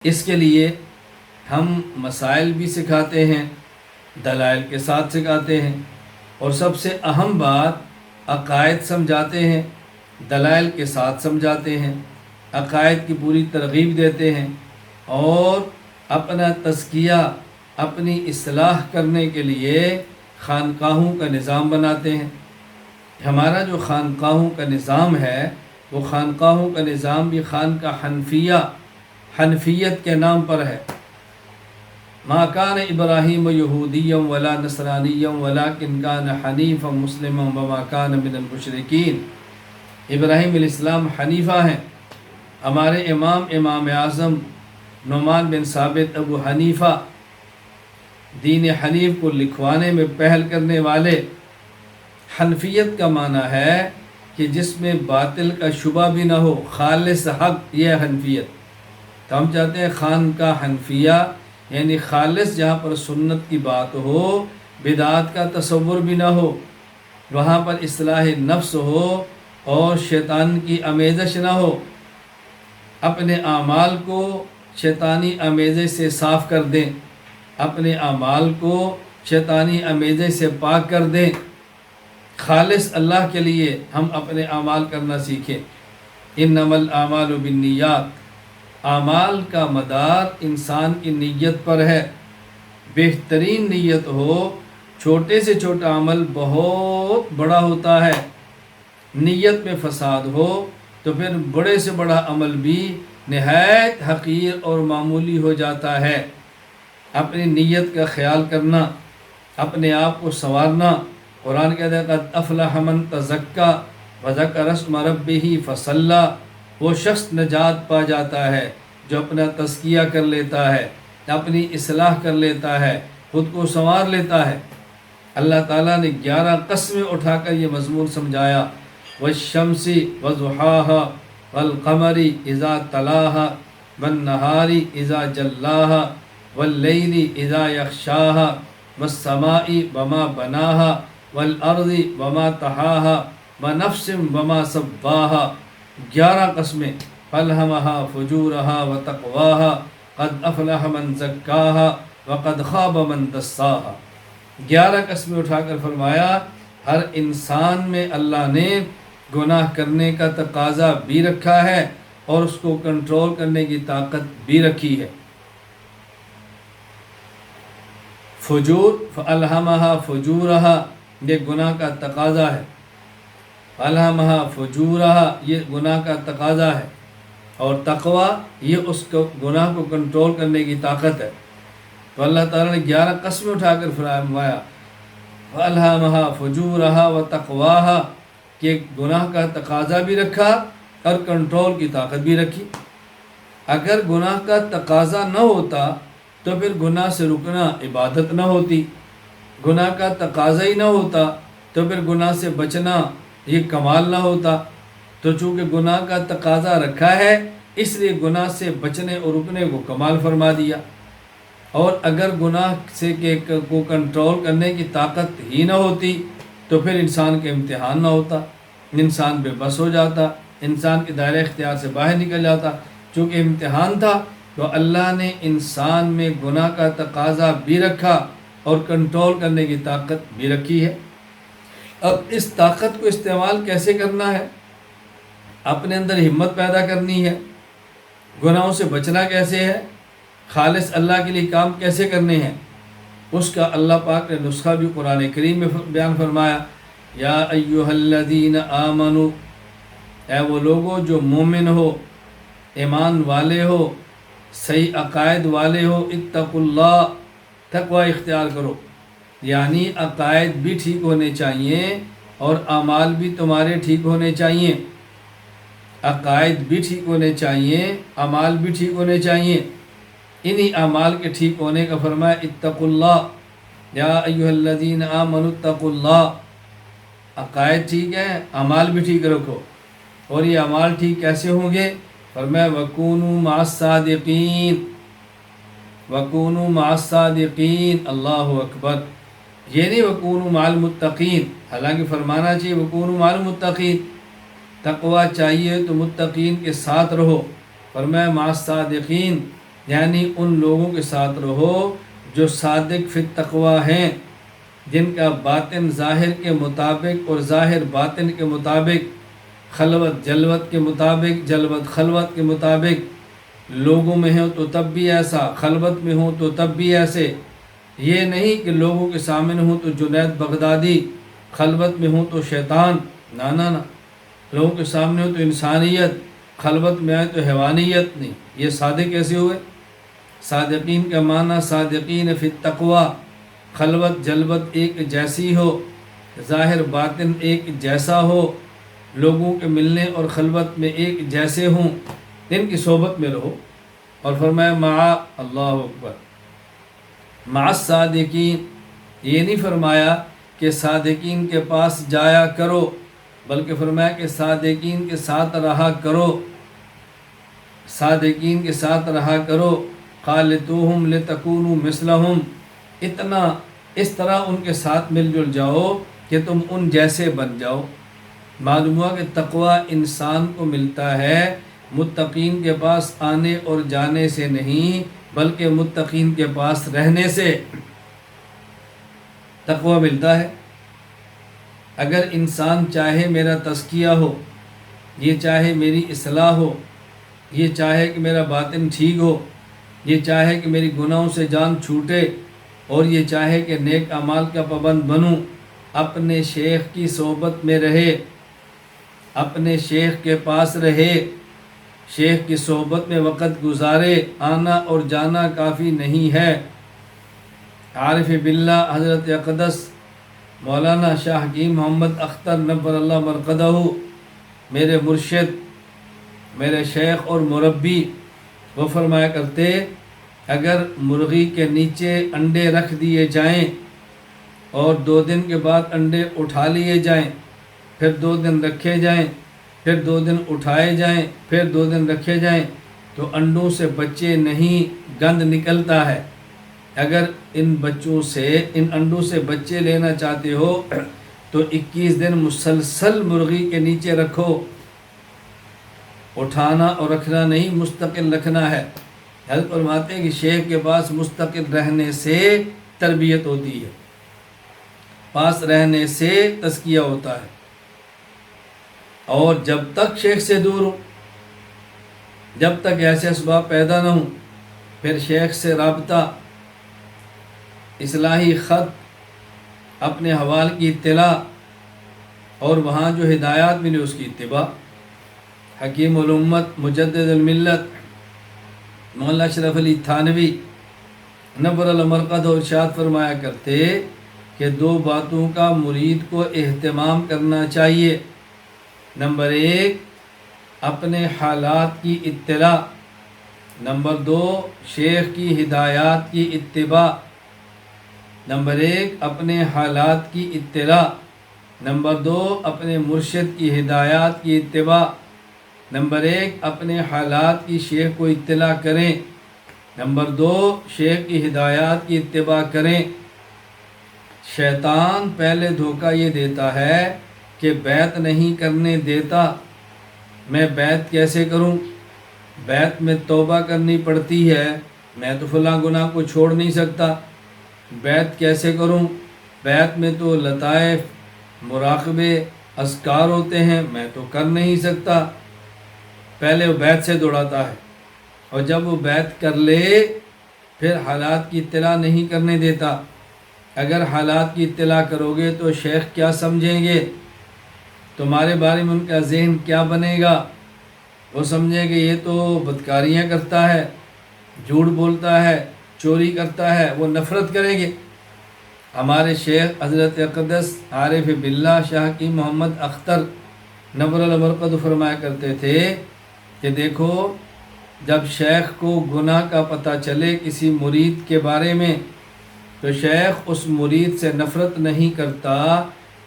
اس کے لیے ہم مسائل بھی سکھاتے ہیں، دلائل کے ساتھ سکھاتے ہیں، اور سب سے اہم بات عقائد سمجھاتے ہیں، دلائل کے ساتھ سمجھاتے ہیں، عقائد کی پوری ترغیب دیتے ہیں، اور اپنا تزکیہ، اپنی اصلاح کرنے کے لیے خانقاہوں کا نظام بناتے ہیں۔ ہمارا جو خانقاہوں کا نظام ہے وہ خانقاہوں کا نظام بھی خانقاہ حنفیہ، حنفیت کے نام پر ہے۔ ما کان ابراہیم یہودیا ولا نصرانیا ولکن کان حنیفا مسلما وما کان من المشرکین۔ ابراہیم علیہ السلام حنیفہ ہیں۔ ہمارے امام اعظم نعمان بن ثابت ابو حنیفہ دین حنیف کو لکھوانے میں پہل کرنے والے۔ حنفیت کا معنی ہے کہ جس میں باطل کا شبہ بھی نہ ہو، خالص حق، یہ حنفیت۔ تو ہم چاہتے ہیں خانقاہ حنفیہ یعنی خالص، جہاں پر سنت کی بات ہو، بدعات کا تصور بھی نہ ہو، وہاں پر اصلاح نفس ہو اور شیطان کی آمیزش نہ ہو۔ اپنے اعمال کو شیطانی آمیزش سے صاف کر دیں، اپنے اعمال کو شیطانی آمیزش سے پاک کر دیں، خالص اللہ کے لیے ہم اپنے اعمال کرنا سیکھیں۔ انما الاعمال بالنیات، اعمال کا مدار انسان کی نیت پر ہے۔ بہترین نیت ہو، چھوٹے سے چھوٹا عمل بہت بڑا ہوتا ہے۔ نیت میں فساد ہو تو پھر بڑے سے بڑا عمل بھی نہایت حقیر اور معمولی ہو جاتا ہے۔ اپنی نیت کا خیال کرنا، اپنے آپ کو سنوارنا۔ قرآن کہتا ہے قد افلح من تزکا وذکر اسم ربہ فصلی۔ وہ شخص نجات پا جاتا ہے جو اپنا تزکیہ کر لیتا ہے، اپنی اصلاح کر لیتا ہے، خود کو سنوار لیتا ہے۔ اللہ تعالیٰ نے 11 قسمیں اٹھا کر یہ مضمون سمجھایا۔ والشمس وضحاها والقمر اذا تلاها والنہار اذا جلاها واللیل اذا یغشاها والسماء وما بناها والارض وما طحاها ونفس وما سواها۔ 11 قسمیں، فَأَلْهَمَهَا فُجُورَهَا وَتَقْوَاهَا قَدْ أَفْلَحَ مَنْ زَكَّاهَا وَقَدْ خَابَ مَنْ دَسَّاهَا۔ 11 قسمیں اٹھا کر فرمایا ہر انسان میں اللہ نے گناہ کرنے کا تقاضا بھی رکھا ہے اور اس کو کنٹرول کرنے کی طاقت بھی رکھی ہے۔ فجور، فَأَلْهَمَهَا فُجُورَهَا، یہ گناہ کا تقاضا ہے۔ فَأَلْهَمَهَا فُجُورَهَا، یہ گناہ کا تقاضا ہے، اور تقوی یہ اس کو گناہ کو کنٹرول کرنے کی طاقت ہے۔ تو اللہ تعالیٰ نے 11 قسمیں اٹھا کر فرمایا فَأَلْهَمَهَا فُجُورَهَا وَتَقْوَاهَا، کہ گناہ کا تقاضا بھی رکھا اور کنٹرول کی طاقت بھی رکھی۔ اگر گناہ کا تقاضا نہ ہوتا تو پھر گناہ سے رکنا عبادت نہ ہوتی، گناہ کا تقاضا ہی نہ ہوتا تو پھر گناہ سے بچنا یہ کمال نہ ہوتا۔ تو چونکہ گناہ کا تقاضا رکھا ہے اس لیے گناہ سے بچنے اور رکنے کو کمال فرما دیا۔ اور اگر گناہ سے کو کنٹرول کرنے کی طاقت ہی نہ ہوتی تو پھر انسان کے امتحان نہ ہوتا، انسان بے بس ہو جاتا، انسان کے دائرہ اختیار سے باہر نکل جاتا۔ چونکہ امتحان تھا تو اللہ نے انسان میں گناہ کا تقاضا بھی رکھا اور کنٹرول کرنے کی طاقت بھی رکھی ہے۔ اب اس طاقت کو استعمال کیسے کرنا ہے؟ اپنے اندر ہمت پیدا کرنی ہے۔ گناہوں سے بچنا کیسے ہے؟ خالص اللہ کے لیے کام کیسے کرنے ہیں؟ اس کا اللہ پاک نے نسخہ بھی قرآن کریم میں بیان فرمایا۔ یا ایہا الذین آمنو، اے وہ لوگوں جو مومن ہو، ایمان والے ہو، صحیح عقائد والے ہو، اتقوا اللہ، تقوی اختیار کرو۔ یعنی عقائد بھی ٹھیک ہونے چاہیے اور اعمال بھی تمہارے ٹھیک ہونے چاہیے۔ عقائد بھی ٹھیک ہونے چاہیے، اعمال بھی ٹھیک ہونے چاہیے۔ انہی اعمال کے ٹھیک ہونے کا فرمایا اتقوا اللہ، یا ایھا الذین آمنوا اتقوا اللہ۔ عقائد ٹھیک ہے، اعمال بھی ٹھیک رکھو۔ اور یہ اعمال ٹھیک کیسے ہوں گے؟ فرمایا وَكُونُوا مَعَ الصَّادِقِينَ، وَكُونُوا مَعَ الصَّادِقِينَ۔ اللہ اکبر، یہ نہیں وَكُونُوا مَعَ الْمُتَّقِينَ، حالانکہ فرمانا چاہیے وَكُونُوا مَعَ الْمُتَّقِينَ، تقوی چاہیے تو متقین کے ساتھ رہو۔ فرمایا مَعَ الصَّادِقِينَ، یعنی ان لوگوں کے ساتھ رہو جو صادق فی التقوی ہیں، جن کا باطن ظاہر کے مطابق اور ظاہر باطن کے مطابق، خلوت جلوت کے مطابق، جلوت خلوت کے مطابق، لوگوں میں ہو تو تب بھی ایسا، خلوت میں ہو تو تب بھی ایسے۔ یہ نہیں کہ لوگوں کے سامنے ہوں تو جنید بغدادی، خلوت میں ہوں تو شیطان، نہ، لوگوں کے سامنے ہو تو انسانیت، خلوت میں آئے تو حیوانیت نہیں۔ یہ صادق کیسے ہوئے؟ صادقین کا معنی صادقین فی التقوی، خلوت جلوت ایک جیسی ہو، ظاہر باطن ایک جیسا ہو، لوگوں کے ملنے اور خلوت میں ایک جیسے ہوں، ان کی صحبت میں رہو۔ اور فرمایا مع، اللہ اکبر، مع الصادقین، یہ نہیں فرمایا کہ صادقین کے پاس جایا کرو، بلکہ فرمایا کہ صادقین کے ساتھ رہا کرو، صادقین کے ساتھ رہا کرو۔ خالطوہم لتکونوا مثلہم، اتنا اس طرح ان کے ساتھ مل جل جاؤ کہ تم ان جیسے بن جاؤ۔ معلوم ہوا کہ تقوی انسان کو ملتا ہے متقین کے پاس آنے اور جانے سے نہیں، بلکہ متقین کے پاس رہنے سے تقوی ملتا ہے۔ اگر انسان چاہے میرا تزکیہ ہو، یہ چاہے میری اصلاح ہو، یہ چاہے کہ میرا باطن ٹھیک ہو، یہ چاہے کہ میری گناہوں سے جان چھوٹے، اور یہ چاہے کہ نیک اعمال کا پابند بنوں، اپنے شیخ کی صحبت میں رہے، اپنے شیخ کے پاس رہے، شیخ کی صحبت میں وقت گزارے۔ آنا اور جانا کافی نہیں ہے۔ عارف باللہ حضرت اقدس مولانا شاہ حکیم محمد اختر نور اللہ مرقدہ، میرے مرشد، میرے شیخ اور مربی، وہ فرمایا کرتے اگر مرغی کے نیچے انڈے رکھ دیے جائیں اور 2 دن کے بعد انڈے اٹھا لیے جائیں، پھر 2 دن رکھے جائیں، پھر 2 دن اٹھائے جائیں، پھر 2 دن رکھے جائیں، تو انڈوں سے بچے نہیں، گند نکلتا ہے۔ اگر ان انڈوں سے بچے لینا چاہتے ہو تو 21 دن مسلسل مرغی کے نیچے رکھو، اٹھانا اور رکھنا نہیں، مستقل رکھنا ہے۔ حضرت فرماتے ہیں کہ شیخ کے پاس مستقل رہنے سے تربیت ہوتی ہے، پاس رہنے سے تزکیہ ہوتا ہے۔ اور جب تک شیخ سے دور ہو، جب تک ایسے اسباب پیدا نہ ہوں، پھر شیخ سے رابطہ، اصلاحی خط، اپنے حوال کی اطلاع، اور وہاں جو ہدایات ملی اس کی اتباع۔ حکیم الامت مجدد الملت مولانا اشرف علی تھانوی نور المرقد ارشاد فرمایا کرتے کہ 2 باتوں کا مرید کو اہتمام کرنا چاہیے۔ نمبر 1 اپنے حالات کی اطلاع، نمبر 2 شیخ کی ہدایات کی اتباع۔ نمبر 1 اپنے حالات کی اطلاع، نمبر 2 اپنے مرشد کی ہدایات کی اتباع۔ نمبر 1 اپنے حالات کی شیخ کو اطلاع کریں، نمبر 2 شیخ کی ہدایات کی اتباع کریں۔ شیطان پہلے دھوکہ یہ دیتا ہے کہ بیعت نہیں کرنے دیتا۔ میں بیعت کیسے کروں؟ بیعت میں توبہ کرنی پڑتی ہے، میں تو فلاں گناہ کو چھوڑ نہیں سکتا۔ بیعت کیسے کروں؟ بیعت میں تو لطائف، مراقبے، اذکار ہوتے ہیں، میں تو کر نہیں سکتا۔ پہلے وہ بیعت سے دوڑاتا ہے، اور جب وہ بیعت کر لے پھر حالات کی اطلاع نہیں کرنے دیتا۔ اگر حالات کی اطلاع کرو گے تو شیخ کیا سمجھیں گے؟ تمہارے بارے میں ان کا ذہن کیا بنے گا؟ وہ سمجھیں کہ یہ تو بدکاریاں کرتا ہے، جھوٹ بولتا ہے، چوری کرتا ہے، وہ نفرت کریں گے۔ ہمارے شیخ حضرت اقدس عارف باللہ شاہ حکیم محمد اختر نور المرقد فرمایا کرتے تھے کہ دیکھو، جب شیخ کو گناہ کا پتہ چلے کسی مرید کے بارے میں تو شیخ اس مرید سے نفرت نہیں کرتا،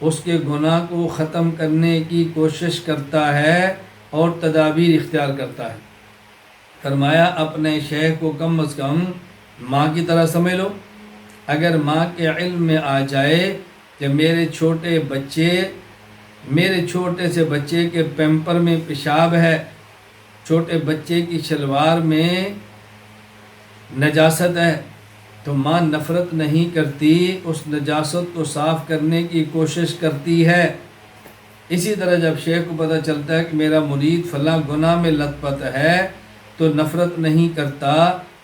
اس کے گناہ کو ختم کرنے کی کوشش کرتا ہے اور تدابیر اختیار کرتا ہے۔ فرمایا اپنے شیخ کو کم از کم ماں کی طرح سمجھ لو۔ اگر ماں کے علم میں آ جائے کہ میرے چھوٹے سے بچے کے پیمپر میں پیشاب ہے، چھوٹے بچے کی شلوار میں نجاست ہے تو ماں نفرت نہیں کرتی، اس نجاست کو صاف کرنے کی کوشش کرتی ہے۔ اسی طرح جب شیخ کو پتہ چلتا ہے کہ میرا مرید فلاں گناہ میں لت پت ہے تو نفرت نہیں کرتا،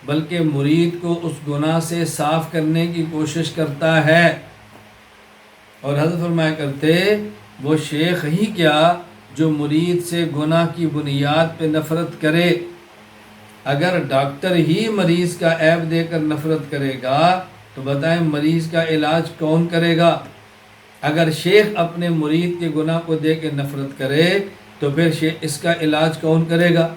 بلکہ مرید کو اس گناہ سے صاف کرنے کی کوشش کرتا ہے۔ اور حضرت فرمایا کرتے وہ شیخ ہی کیا جو مرید سے گناہ کی بنیاد پہ نفرت کرے۔ اگر ڈاکٹر ہی مریض کا عیب دے کر نفرت کرے گا تو بتائیں مریض کا علاج کون کرے گا؟ اگر شیخ اپنے مرید کے گناہ کو دے کے نفرت کرے تو پھر اس کا علاج کون کرے گا؟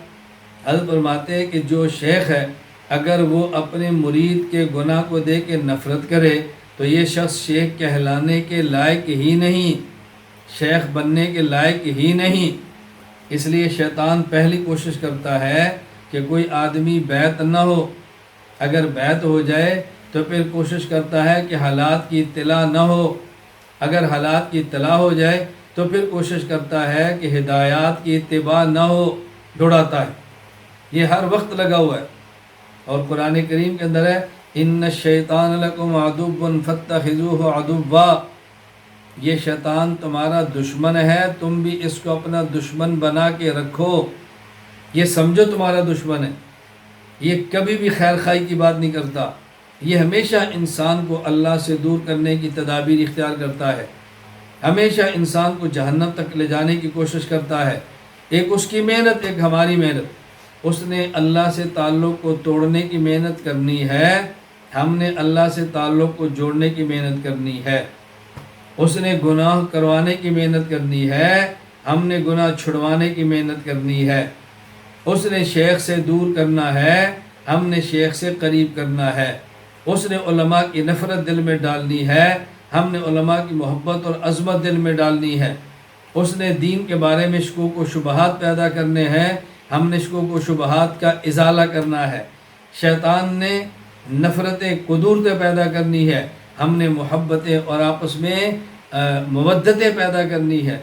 حضرت فرماتے ہیں کہ جو شیخ ہے اگر وہ اپنے مرید کے گناہ کو دے کے نفرت کرے تو یہ شخص شیخ کہلانے کے لائق ہی نہیں، شیخ بننے کے لائق ہی نہیں۔ اس لیے شیطان پہلی کوشش کرتا ہے کہ کوئی آدمی بیعت نہ ہو، اگر بیعت ہو جائے تو پھر کوشش کرتا ہے کہ حالات کی اطلاع نہ ہو، اگر حالات کی اطلاع ہو جائے تو پھر کوشش کرتا ہے کہ ہدایات کی اتباع نہ ہو، دوڑاتا ہے۔ یہ ہر وقت لگا ہوا ہے، اور قرآن کریم کے اندر ہے ان الشیطان لکم عدو فاتخذوہ عدوا، یہ شیطان تمہارا دشمن ہے، تم بھی اس کو اپنا دشمن بنا کے رکھو، یہ سمجھو تمہارا دشمن ہے۔ یہ کبھی بھی خیر خواہی کی بات نہیں کرتا، یہ ہمیشہ انسان کو اللہ سے دور کرنے کی تدابیر اختیار کرتا ہے، ہمیشہ انسان کو جہنم تک لے جانے کی کوشش کرتا ہے۔ ایک اس کی محنت، ایک ہماری محنت، اس نے اللہ سے تعلق کو توڑنے کی محنت کرنی ہے، ہم نے اللہ سے تعلق کو جوڑنے کی محنت کرنی ہے۔ اس نے گناہ کروانے کی محنت کرنی ہے، ہم نے گناہ چھڑوانے کی محنت کرنی ہے۔ اس نے شیخ سے دور کرنا ہے، ہم نے شیخ سے قریب کرنا ہے۔ اس نے علماء کی نفرت دل میں ڈالنی ہے، ہم نے علماء کی محبت اور عظمت دل میں ڈالنی ہے۔ اس نے دین کے بارے میں شکوک و شبہات پیدا کرنے ہیں، ہم نے شکوک و شبہات کا ازالہ کرنا ہے۔ شیطان نے نفرتیں قدورتیں پیدا کرنی ہے، ہم نے محبتیں اور آپس میں مودتیں پیدا کرنی ہے۔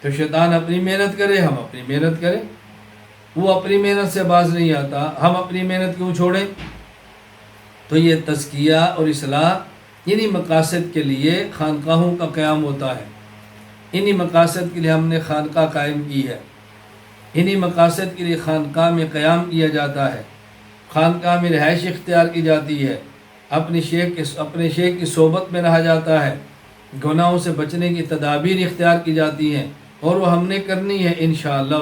تو شیطان اپنی محنت کرے، ہم اپنی محنت کریں، وہ اپنی محنت سے باز نہیں آتا، ہم اپنی محنت کیوں چھوڑیں؟ تو یہ تزکیہ اور اصلاح انہی مقاصد کے لیے خانقاہوں کا قیام ہوتا ہے، انہی مقاصد کے لیے ہم نے خانقاہ قائم کی ہے، انہی مقاصد کے لیے خانقاہ میں قیام کیا جاتا ہے، خانقاہ میں رہائش اختیار کی جاتی ہے، اپنے شیخ کی صحبت میں رہا جاتا ہے، گناہوں سے بچنے کی تدابیر اختیار کی جاتی ہیں، اور وہ ہم نے کرنی ہے انشاءاللہ۔